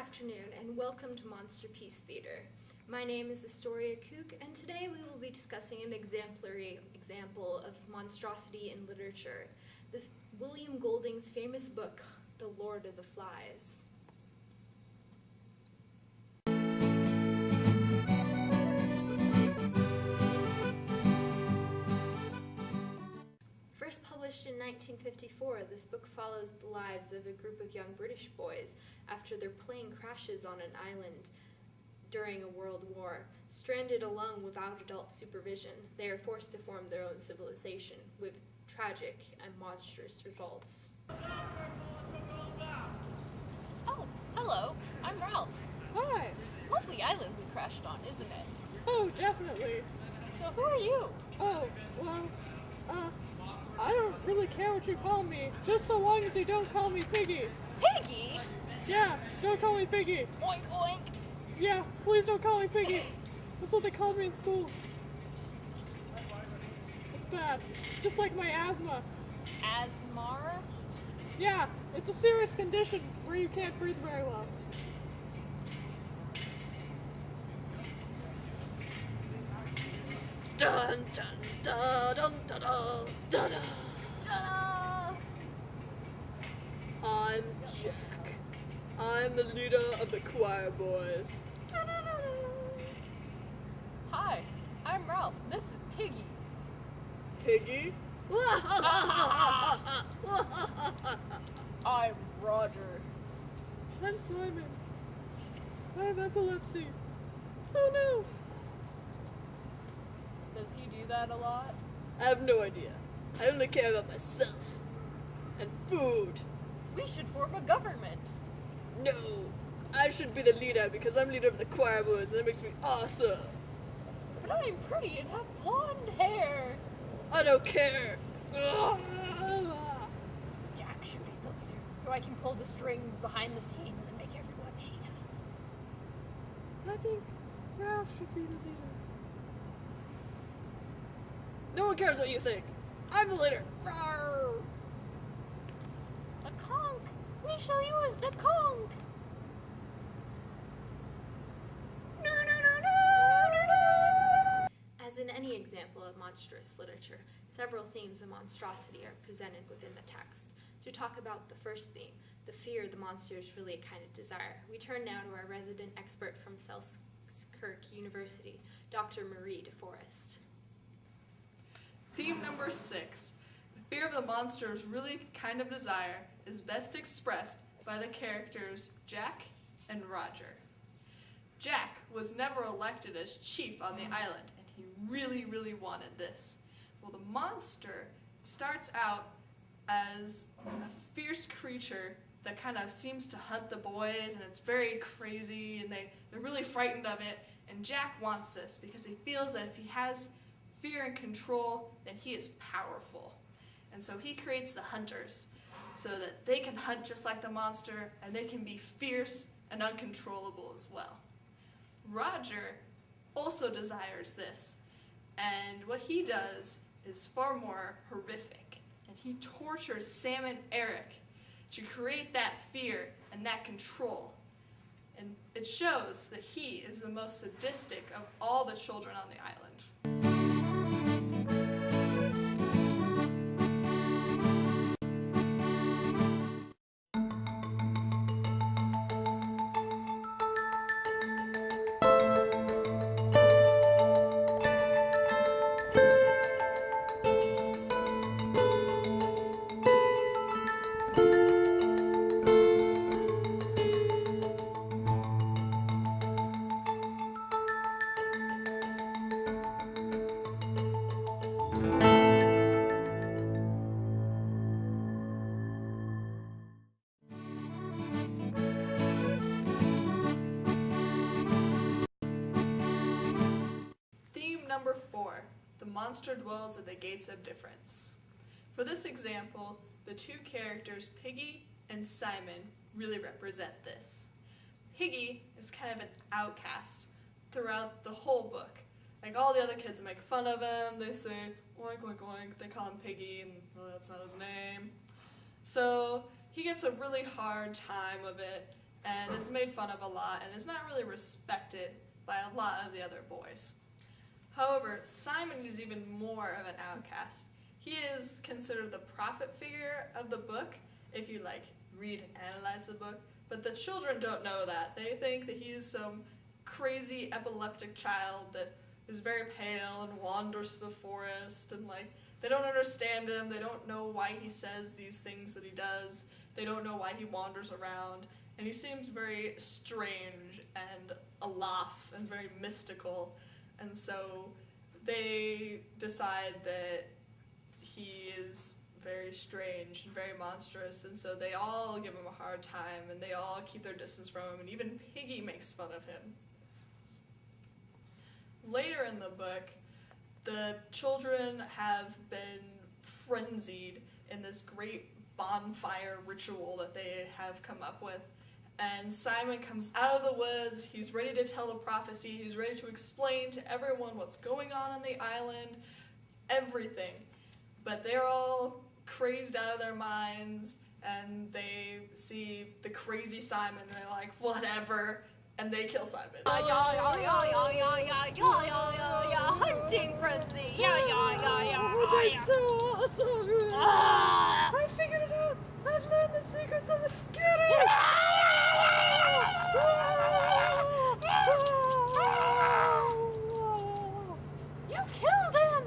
afternoon and welcome to Monster Peace Theater. My name is Astoria Kook and today we will be discussing an exemplary example of monstrosity in literature, William Golding's famous book, The Lord of the Flies. First published in 1954, this book follows the lives of a group of young British boys after their plane crashes on an island during a world war. Stranded alone without adult supervision, they are forced to form their own civilization, with tragic and monstrous results. Oh, hello. I'm Ralph. Hi. Lovely island we crashed on, isn't it? Oh, definitely. So who are you? Oh, well, I don't really care what you call me, just so long as you don't call me Piggy. Piggy? Yeah, don't call me Piggy. Oink oink. Yeah, please don't call me Piggy. That's what they called me in school. It's bad. Just like my asthma. Asmar? Yeah, it's a serious condition where you can't breathe very well. Dun dun dun dun dun dun dun. Ta-da! I'm Jack. I'm the leader of the choir boys. Hi, I'm Ralph. This is Piggy. Piggy? I'm Roger. I'm Simon. I have epilepsy. Oh no! Does he do that a lot? I have no idea. I only care about myself. And food. We should form a government. No. I should be the leader because I'm leader of the choir boys and that makes me awesome. But I'm pretty and have blonde hair. I don't care. Jack should be the leader, so I can pull the strings behind the scenes and make everyone hate us. I think Ralph should be the leader. No one cares what you think. I'm the leader. Rawr. The conch. We shall use the conch. As in any example of monstrous literature, several themes of monstrosity are presented within the text. To talk about the first theme, the fear the monster is really a kind of desire, we turn now to our resident expert from Selkirk University, Dr. Marie DeForest. Theme number 6. The fear of the monster is really kind of desire is best expressed by the characters Jack and Roger. Jack was never elected as chief on the island, and he really, really wanted this. Well, the monster starts out as a fierce creature that kind of seems to hunt the boys, and it's very crazy, and they're really frightened of it, and Jack wants this because he feels that if he has fear and control, then he is powerful. And so he creates the hunters so that they can hunt just like the monster and they can be fierce and uncontrollable as well. Roger also desires this, and what he does is far more horrific, and he tortures Sam and Eric to create that fear and that control. And it shows that he is the most sadistic of all the children on the island. Number 4, the monster dwells at the gates of difference. For this example, the two characters, Piggy and Simon, really represent this. Piggy is kind of an outcast throughout the whole book. Like all the other kids make fun of him, they say oink oink oink, they call him Piggy and well, that's not his name. So he gets a really hard time of it and is made fun of a lot and is not really respected by a lot of the other boys. However, Simon is even more of an outcast. He is considered the prophet figure of the book, if you read and analyze the book, but the children don't know that. They think that he is some crazy epileptic child that is very pale and wanders through the forest, and they don't understand him. They don't know why he says these things that he does. They don't know why he wanders around, and he seems very strange and aloft and very mystical, and so they decide that he is very strange and very monstrous, and so they all give him a hard time, and they all keep their distance from him, and even Piggy makes fun of him. Later in the book, the children have been frenzied in this great bonfire ritual that they have come up with, and Simon comes out of the woods. He's ready to tell the prophecy. He's ready to explain to everyone what's going on the island, everything. But they're all crazed out of their minds, and they see the crazy Simon, and they're like, whatever, and they kill Simon. Hunting frenzy. Oh, that's so awesome! I figured it out! I've learned the secrets of the... Get it! You killed him!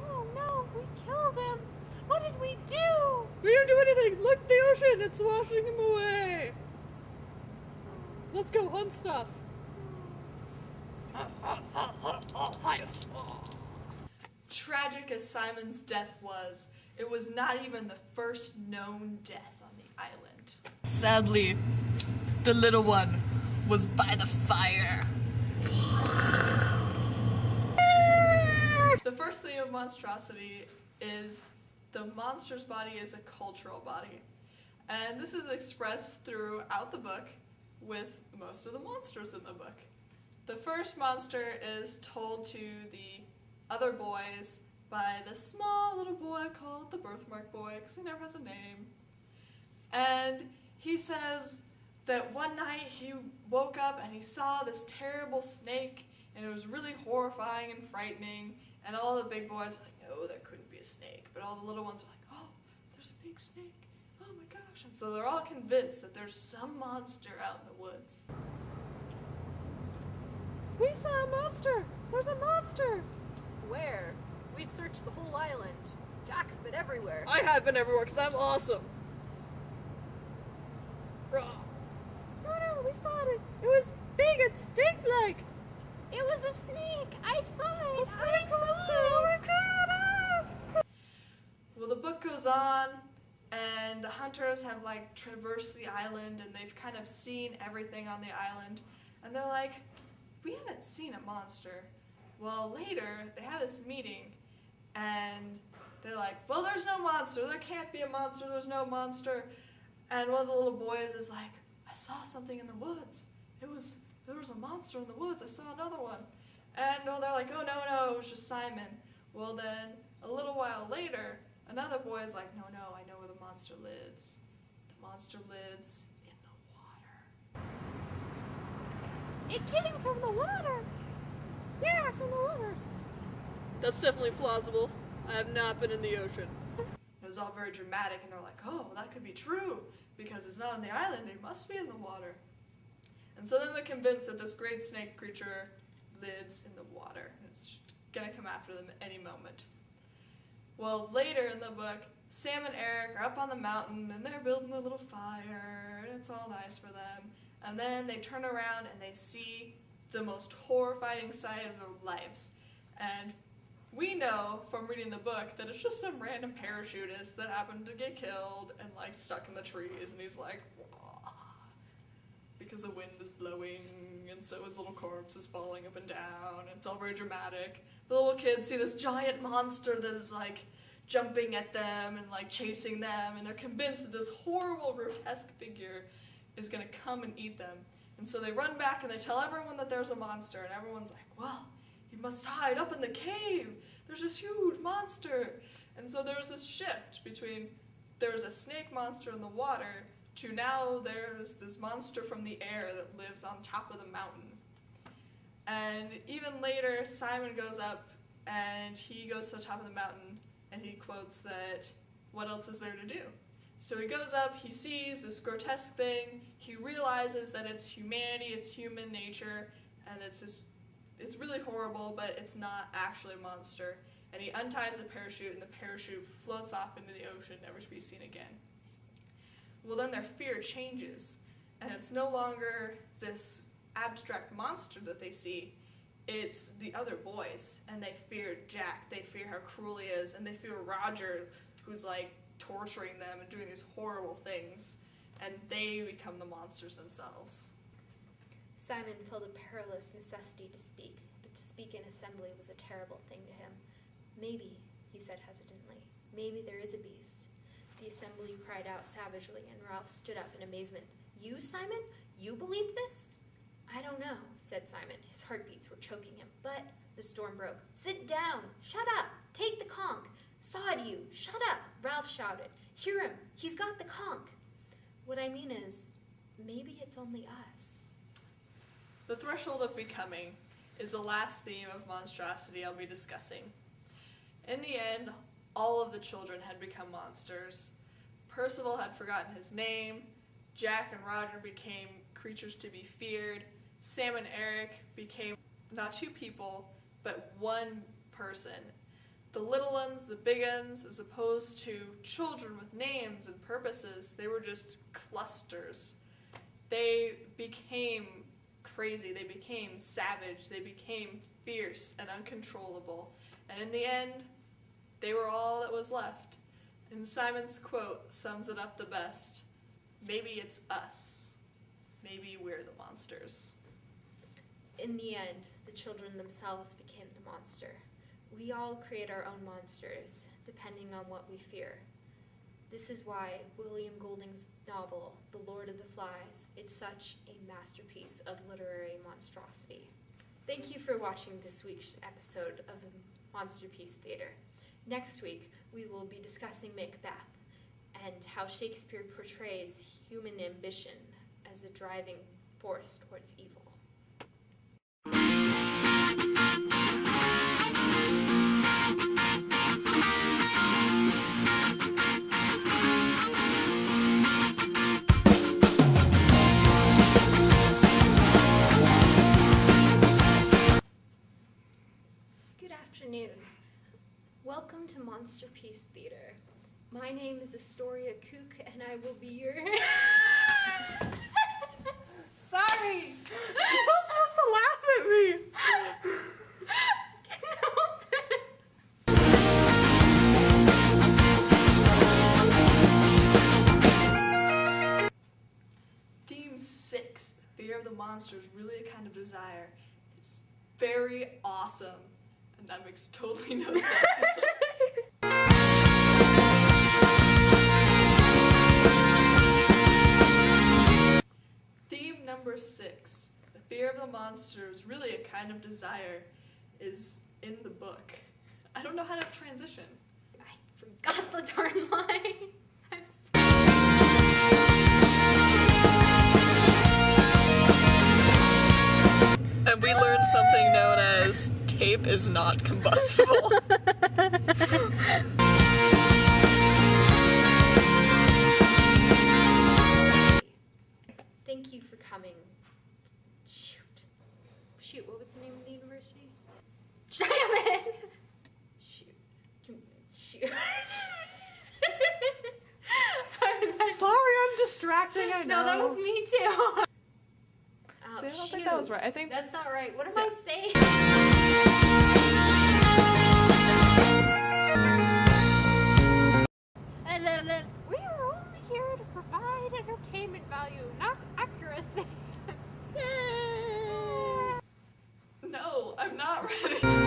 Oh no, we killed him. What did we do? We didn't do anything! Look, the ocean! It's washing him away! Let's go hunt stuff. Tragic as Simon's death was, it was not even the first known death on the island. Sadly, the little one was by the fire. The first theme of monstrosity is the monster's body is a cultural body. And this is expressed throughout the book with most of the monsters in the book. The first monster is told to the other boys by this small little boy called the birthmark boy, because he never has a name. And he says that one night he woke up and he saw this terrible snake, and it was really horrifying and frightening, and all the big boys were like, no, there couldn't be a snake. But all the little ones were like, oh, there's a big snake. Oh my gosh. And so they're all convinced that there's some monster out in the woods. We saw a monster! There's a monster! Where? We've searched the whole island. Jack's been everywhere. I have been everywhere because I'm awesome. No, we saw it. It was big and snake-like. It was a snake. I saw it. A snake monster. Oh my god! Well, the book goes on, and the hunters have traversed the island, and they've kind of seen everything on the island, and they're like, we haven't seen a monster. Well, later, they have this meeting, and they're like, well, there's no monster. There can't be a monster. There's no monster. And one of the little boys is like, I saw something in the woods. There was a monster in the woods. I saw another one. And they're like, oh, no, it was just Simon. Well, then, a little while later, another boy is like, no, I know where the monster lives. The monster lives in the water. It came from the water. Yeah, from the water. That's definitely plausible. I have not been in the ocean. It was all very dramatic, and they're like, oh, well, that could be true, because it's not on the island, it must be in the water. And so then they're convinced that this great snake creature lives in the water. It's gonna come after them at any moment. Well, later in the book, Sam and Eric are up on the mountain, and they're building a little fire, and it's all nice for them. And then they turn around, and they see the most horrifying sight of their lives. And we know from reading the book that it's just some random parachutist that happened to get killed and stuck in the trees, and he's like, wah, because the wind is blowing, and so his little corpse is falling up and down, and it's all very dramatic. The little kids see this giant monster that is jumping at them and chasing them, and they're convinced that this horrible, grotesque figure is gonna come and eat them. And so they run back and they tell everyone that there's a monster, and everyone's like, well, you must hide up in the cave. There's this huge monster. And so there was this shift between there was a snake monster in the water to now there's this monster from the air that lives on top of the mountain. And even later, Simon goes up and he goes to the top of the mountain and he quotes that, what else is there to do? So he goes up, he sees this grotesque thing, he realizes that it's humanity, it's human nature, and it's really horrible, but it's not actually a monster. And he unties the parachute and the parachute floats off into the ocean, never to be seen again. Well, then their fear changes, and it's no longer this abstract monster that they see, it's the other boys, and they fear Jack, they fear how cruel he is, and they fear Roger, who's like torturing them and doing these horrible things, and they become the monsters themselves. Simon felt a perilous necessity to speak, but to speak in assembly was a terrible thing to him. Maybe, he said hesitantly, maybe there is a beast. The assembly cried out savagely, and Ralph stood up in amazement. You, Simon? You believed this? I don't know, said Simon. His heartbeats were choking him. But the storm broke. Sit down! Shut up! Take the conch! Sod you! Shut up! Ralph shouted. Hear him! He's got the conch! What I mean is, maybe it's only us. The threshold of becoming is the last theme of monstrosity I'll be discussing. In the end, all of the children had become monsters. Percival had forgotten his name, Jack and Roger became creatures to be feared, Sam and Eric became not two people, but one person. The little ones, the big ones, as opposed to children with names and purposes, they were just clusters. They became crazy, they became savage, they became fierce and uncontrollable, and in the end, they were all that was left. And Simon's quote sums it up the best. Maybe it's us. Maybe we're the monsters. In the end, the children themselves became the monster. We all create our own monsters, depending on what we fear. This is why William Golding's novel, The Lord of the Flies, is such a masterpiece of literary monstrosity. Thank you for watching this week's episode of Monsterpiece Theater. Next week, we will be discussing Macbeth and how Shakespeare portrays human ambition as a driving force towards evil. Good afternoon. Welcome to Monsterpiece Theater. My name is Astoria Kook, and I will be your... Sorry! You're not supposed to laugh at me! Theme 6, the fear of the monster is really a kind of desire. It's very awesome, and that makes totally no sense. Theme number 6, the fear of the monster is really a kind of desire, is in the book. I don't know how to transition. I forgot the darn line. I'm And we learned something known as tape is not combustible. Thank you for coming. Shoot, what was the name of the university? Damn it! Shoot. Sorry, I'm distracting, I know. No, that was me too. Oh, See, I don't think that was right. I think That's not right. What am I saying? we are only here to provide entertainment value, not accuracy. No, I'm not ready.